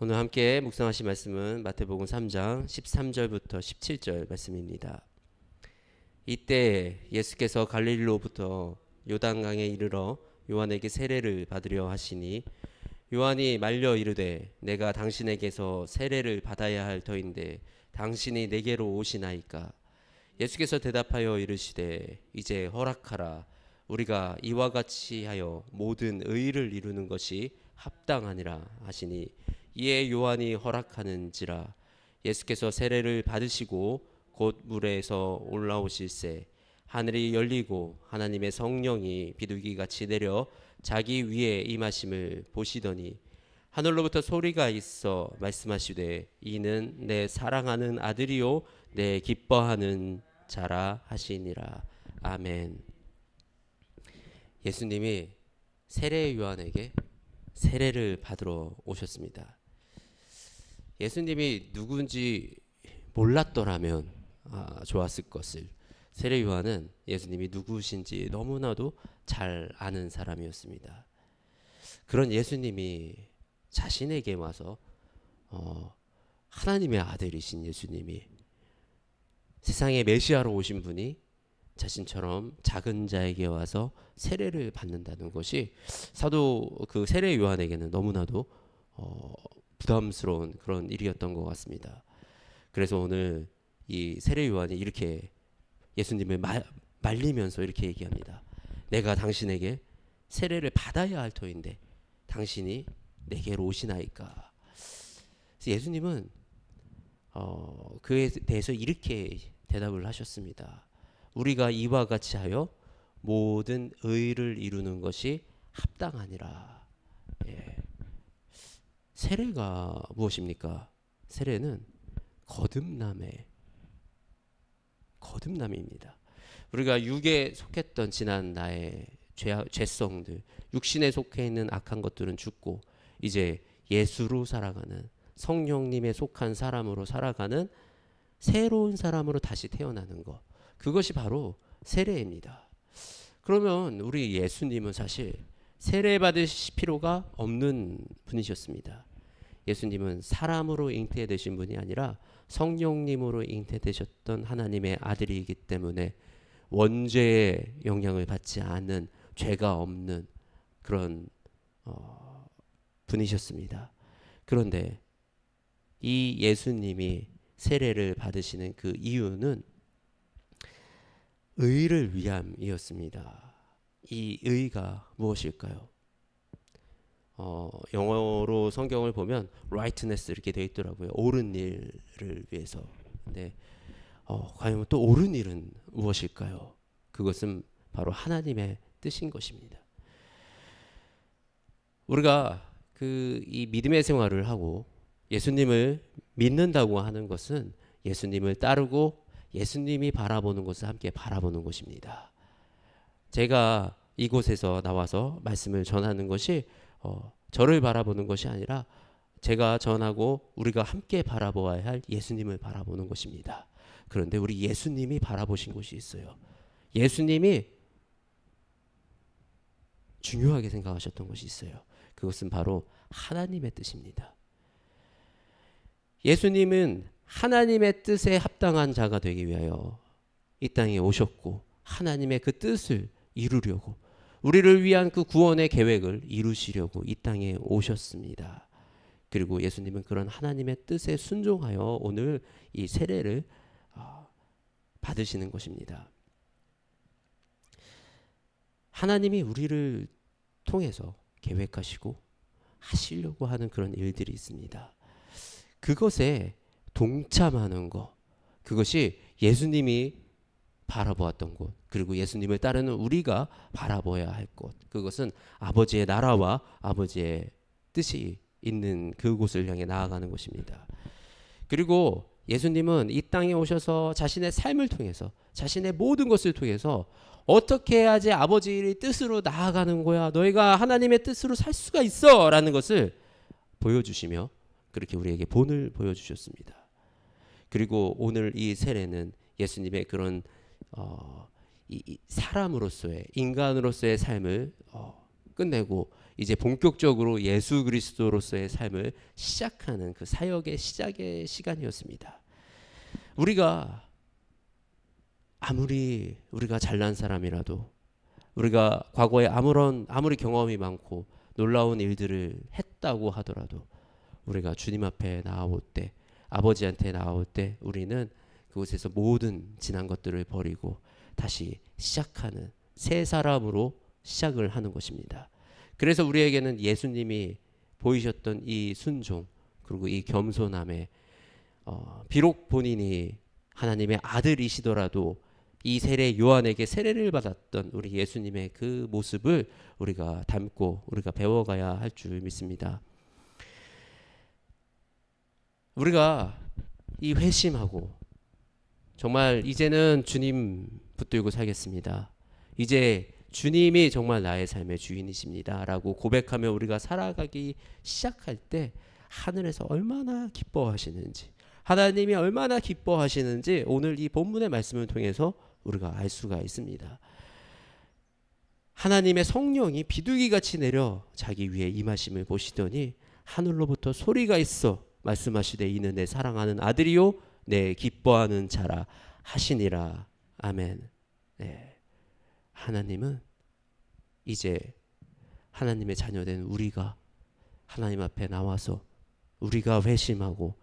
오늘 함께 묵상하실 말씀은 마태복음 3장 13절부터 17절 말씀입니다. 이때 예수께서 갈릴리로부터 요단강에 이르러 요한에게 세례를 받으려 하시니 요한이 말려 이르되 내가 당신에게서 세례를 받아야 할 터인데 당신이 내게로 오시나이까. 예수께서 대답하여 이르시되 이제 허락하라. 우리가 이와 같이 하여 모든 의를 이루는 것이 합당하니라 하시니 이에 요한이 허락하는지라. 예수께서 세례를 받으시고 곧 물에서 올라오실새 하늘이 열리고 하나님의 성령이 비둘기같이 내려 자기 위에 임하심을 보시더니 하늘로부터 소리가 있어 말씀하시되 이는 내 사랑하는 아들이요 내 기뻐하는 자라 하시니라. 아멘. 예수님이 세례 요한에게 세례를 받으러 오셨습니다. 예수님이 누군지 몰랐더라면 좋았을 것을, 세례 요한은 예수님이 누구신지 너무나도 잘 아는 사람이었습니다. 그런 예수님이 자신에게 와서 하나님의 아들이신 예수님이, 세상에 메시아로 오신 분이 자신처럼 작은 자에게 와서 세례를 받는다는 것이 사도 그 세례 요한에게는 너무나도 부담스러운 그런 일이었던 것 같습니다. 그래서 오늘 이 세례 요한이 이렇게 예수님을 말리면서 이렇게 얘기합니다. 내가 당신에게 세례를 받아야 할 터인데 당신이 내게로 오시나이까. 예수님은 그에 대해서 이렇게 대답을 하셨습니다. 우리가 이와 같이 하여 모든 의를 이루는 것이 합당하니라. 예. 세례가 무엇입니까? 세례는 거듭남입니다. 우리가 육에 속했던 지난 나의 죄성들, 육신에 속해 있는 악한 것들은 죽고 이제 예수로 살아가는, 성령님에 속한 사람으로 살아가는 새로운 사람으로 다시 태어나는 것, 그것이 바로 세례입니다. 그러면 우리 예수님은 사실 세례 받으실 필요가 없는 분이셨습니다. 예수님은 사람으로 잉태되신 분이 아니라 성령님으로 잉태되셨던 하나님의 아들이기 때문에 원죄의 영향을 받지 않는, 죄가 없는 그런 분이셨습니다. 그런데 이 예수님이 세례를 받으시는 그 이유는 의를 위함이었습니다. 이 의가 무엇일까요? 영어로 성경을 보면 rightness 이렇게 되어 있더라고요. 옳은 일을 위해서. 근데 과연 또 옳은 일은 무엇일까요? 그것은 바로 하나님의 뜻인 것입니다. 우리가 이 믿음의 생활을 하고 예수님을 믿는다고 하는 것은 예수님을 따르고 예수님이 바라보는 것을 함께 바라보는 것입니다. 제가 이곳에서 나와서 말씀을 전하는 것이 저를 바라보는 것이 아니라 제가 전하고 우리가 함께 바라보아야 할 예수님을 바라보는 것입니다. 그런데 우리 예수님이 바라보신 것이 있어요. 예수님이 중요하게 생각하셨던 것이 있어요. 그것은 바로 하나님의 뜻입니다. 예수님은 하나님의 뜻에 합당한 자가 되기 위하여 이 땅에 오셨고 하나님의 그 뜻을 이루려고, 우리를 위한 그 구원의 계획을 이루시려고 이 땅에 오셨습니다. 그리고 예수님은 그런 하나님의 뜻에 순종하여 오늘 이 세례를 받으시는 것입니다. 하나님이 우리를 통해서 계획하시고 하시려고 하는 그런 일들이 있습니다. 그것에 동참하는 것, 그것이 예수님이 바라보았던 곳, 그리고 예수님을 따르는 우리가 바라보아야 할 곳, 그것은 아버지의 나라와 아버지의 뜻이 있는 그곳을 향해 나아가는 것입니다. 그리고 예수님은 이 땅에 오셔서 자신의 삶을 통해서, 자신의 모든 것을 통해서 어떻게 해야지 아버지의 뜻으로 나아가는 거야, 너희가 하나님의 뜻으로 살 수가 있어 라는 것을 보여주시며 그렇게 우리에게 본을 보여주셨습니다. 그리고 오늘 이 세례는 예수님의 그런 이 사람으로서의, 인간으로서의 삶을 끝내고 이제 본격적으로 예수 그리스도로서의 삶을 시작하는 그 사역의 시작의 시간이었습니다. 우리가 아무리 우리가 잘난 사람이라도, 우리가 과거에 아무리 경험이 많고 놀라운 일들을 했다고 하더라도, 우리가 주님 앞에 나올 때, 아버지한테 나올 때 우리는 그곳에서 모든 지난 것들을 버리고 다시 시작하는 새 사람으로 시작을 하는 것입니다. 그래서 우리에게는 예수님이 보이셨던 이 순종, 그리고 이 겸손함에 비록 본인이 하나님의 아들이시더라도 이 세례 요한에게 세례를 받았던 우리 예수님의 그 모습을 우리가 닮고 우리가 배워가야 할 줄 믿습니다. 우리가 이 회심하고 정말 이제는 주님 붙들고 살겠습니다, 이제 주님이 정말 나의 삶의 주인이십니다 라고 고백하며 우리가 살아가기 시작할 때 하늘에서 얼마나 기뻐하시는지, 하나님이 얼마나 기뻐하시는지 오늘 이 본문의 말씀을 통해서 우리가 알 수가 있습니다. 하나님의 성령이 비둘기같이 내려 자기 위에 임하심을 보시더니 하늘로부터 소리가 있어 말씀하시되 이는 내 사랑하는 아들이요 내 기뻐하는 자라 하시니라. 아멘. 네. 하나님은 이제 하나님의 자녀된 우리가 하나님 앞에 나와서 우리가 회심하고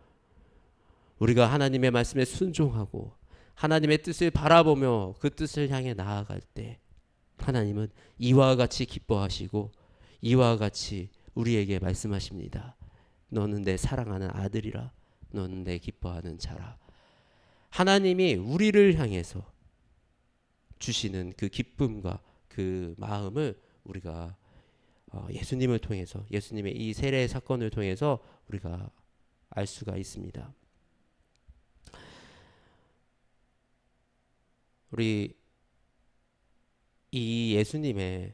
우리가 하나님의 말씀에 순종하고 하나님의 뜻을 바라보며 그 뜻을 향해 나아갈 때 하나님은 이와 같이 기뻐하시고 이와 같이 우리에게 말씀하십니다. 너는 내 사랑하는 아들이라, 너는 내 기뻐하는 자라. 하나님이 우리를 향해서 주시는 그 기쁨과 그 마음을 우리가 예수님을 통해서, 예수님의 이 세례 사건을 통해서 우리가 알 수가 있습니다. 우리 이 예수님의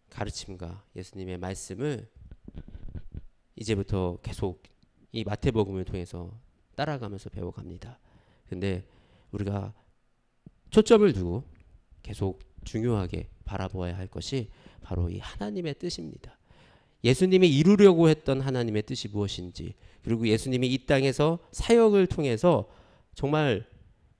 가르침과 예수님의 말씀을 이제부터 계속 이 마태복음을 통해서 따라가면서 배워갑니다. 근데 우리가 초점을 두고 계속 중요하게 바라보아야 할 것이 바로 이 하나님의 뜻입니다. 예수님이 이루려고 했던 하나님의 뜻이 무엇인지, 그리고 예수님이 이 땅에서 사역을 통해서 정말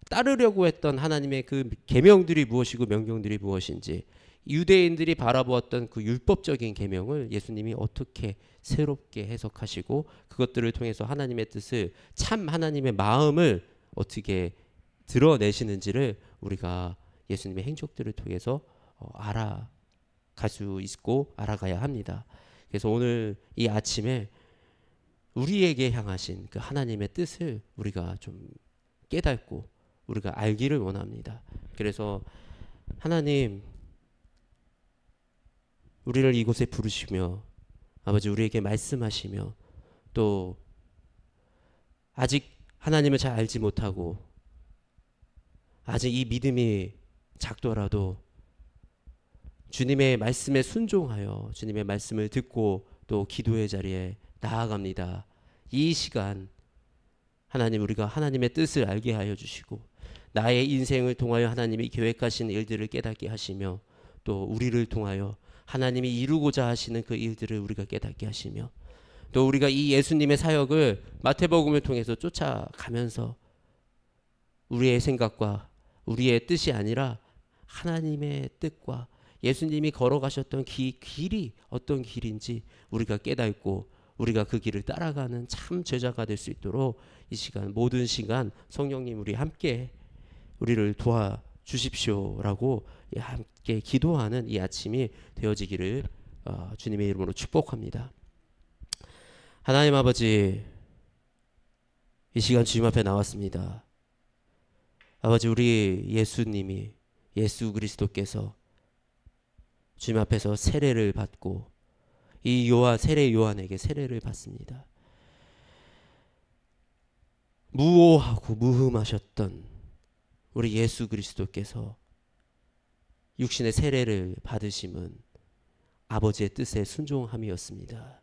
따르려고 했던 하나님의 그 계명들이 무엇이고 명령들이 무엇인지, 유대인들이 바라보았던 그 율법적인 계명을 예수님이 어떻게 새롭게 해석하시고 그것들을 통해서 하나님의 뜻을, 참 하나님의 마음을 어떻게 드러내시는지를 우리가 예수님의 행적들을 통해서 알아갈 수 있고 알아가야 합니다. 그래서 오늘 이 아침에 우리에게 향하신 그 하나님의 뜻을 우리가 좀 깨닫고 우리가 알기를 원합니다. 그래서 하나님, 우리를 이곳에 부르시며 아버지 우리에게 말씀하시며, 또 아직 하나님을 잘 알지 못하고 아직 이 믿음이 작더라도 주님의 말씀에 순종하여 주님의 말씀을 듣고 또 기도의 자리에 나아갑니다. 이 시간 하나님, 우리가 하나님의 뜻을 알게 하여 주시고 나의 인생을 통하여 하나님이 계획하신 일들을 깨닫게 하시며, 또 우리를 통하여 하나님이 이루고자 하시는 그 일들을 우리가 깨닫게 하시며, 또 우리가 이 예수님의 사역을 마태복음을 통해서 쫓아가면서 우리의 생각과 우리의 뜻이 아니라 하나님의 뜻과 예수님이 걸어가셨던 길이 어떤 길인지 우리가 깨닫고 우리가 그 길을 따라가는 참 제자가 될 수 있도록 이 시간, 모든 시간 성령님 우리 함께 우리를 도와주십시오라고 함께 기도하는 이 아침이 되어지기를 주님의 이름으로 축복합니다. 하나님 아버지, 이 시간 주님 앞에 나왔습니다. 아버지, 우리 예수님이, 예수 그리스도께서 주님 앞에서 세례를 받고 이 세례 요한에게 세례를 받습니다. 무오하고 무흠하셨던 우리 예수 그리스도께서 육신의 세례를 받으심은 아버지의 뜻에 순종함이었습니다.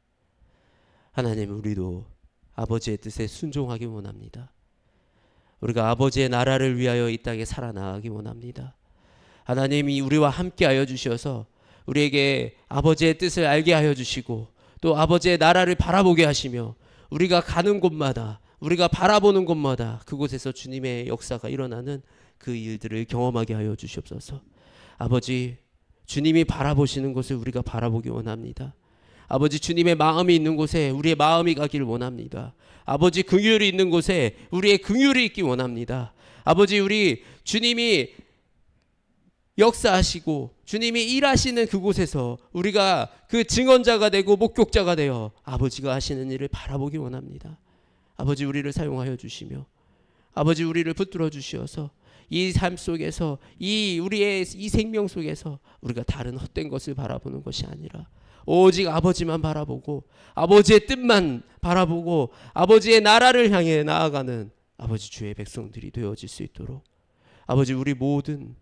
하나님, 우리도 아버지의 뜻에 순종하기 원합니다. 우리가 아버지의 나라를 위하여 이 땅에 살아나가기 원합니다. 하나님이 우리와 함께하여 주셔서 우리에게 아버지의 뜻을 알게 하여 주시고 또 아버지의 나라를 바라보게 하시며 우리가 가는 곳마다 우리가 바라보는 곳마다 그곳에서 주님의 역사가 일어나는 그 일들을 경험하게 하여 주시옵소서. 아버지, 주님이 바라보시는 곳을 우리가 바라보기 원합니다. 아버지, 주님의 마음이 있는 곳에 우리의 마음이 가기를 원합니다. 아버지, 긍휼이 있는 곳에 우리의 긍휼이 있기 원합니다. 아버지, 우리 주님이 역사하시고 주님이 일하시는 그곳에서 우리가 그 증언자가 되고 목격자가 되어 아버지가 하시는 일을 바라보기 원합니다. 아버지, 우리를 사용하여 주시며 아버지, 우리를 붙들어 주시어서 이 삶 속에서 우리의 이 생명 속에서 우리가 다른 헛된 것을 바라보는 것이 아니라 오직 아버지만 바라보고 아버지의 뜻만 바라보고 아버지의 나라를 향해 나아가는 아버지 주의 백성들이 되어질 수 있도록 아버지, 우리 모든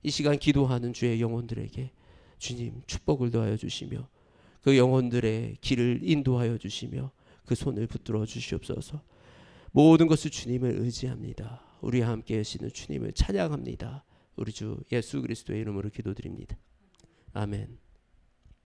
이 시간 기도하는 주의 영혼들에게 주님 축복을 더하여 주시며 그 영혼들의 길을 인도하여 주시며 그 손을 붙들어 주시옵소서. 모든 것을 주님을 의지합니다. 우리와 함께 하시는 주님을 찬양합니다. 우리 주 예수 그리스도의 이름으로 기도드립니다. 아멘.